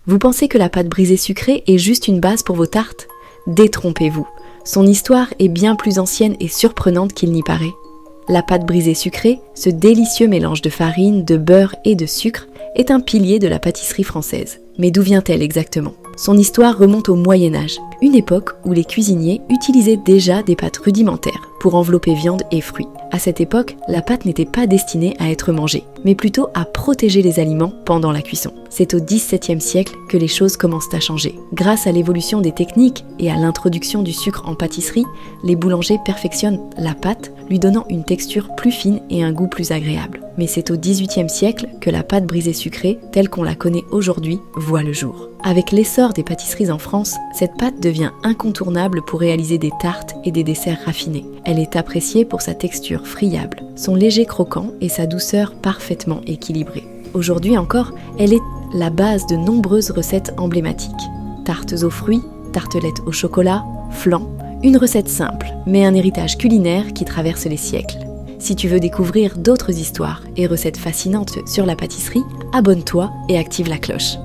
Vous pensez que la pâte brisée sucrée est juste une base pour vos tartes ? Détrompez-vous. Son histoire est bien plus ancienne et surprenante qu'il n'y paraît. La pâte brisée sucrée, ce délicieux mélange de farine, de beurre et de sucre, est un pilier de la pâtisserie française. Mais d'où vient-elle exactement ? Son histoire remonte au Moyen-Âge, une époque où les cuisiniers utilisaient déjà des pâtes rudimentaires pour envelopper viande et fruits. À cette époque, la pâte n'était pas destinée à être mangée, mais plutôt à protéger les aliments pendant la cuisson. C'est au XVIIe siècle que les choses commencent à changer. Grâce à l'évolution des techniques et à l'introduction du sucre en pâtisserie, les boulangers perfectionnent la pâte, lui donnant une texture plus fine et un goût plus agréable. Mais c'est au XVIIIe siècle que la pâte brisée sucrée, telle qu'on la connaît aujourd'hui, voit le jour. Avec l'essor des pâtisseries en France, cette pâte devient incontournable pour réaliser des tartes et des desserts raffinés. Elle est appréciée pour sa texture friable, son léger croquant et sa douceur parfaitement équilibrée. Aujourd'hui encore, elle est la base de nombreuses recettes emblématiques. Tartes aux fruits, tartelettes au chocolat, flan, une recette simple, mais un héritage culinaire qui traverse les siècles. Si tu veux découvrir d'autres histoires et recettes fascinantes sur la pâtisserie, abonne-toi et active la cloche.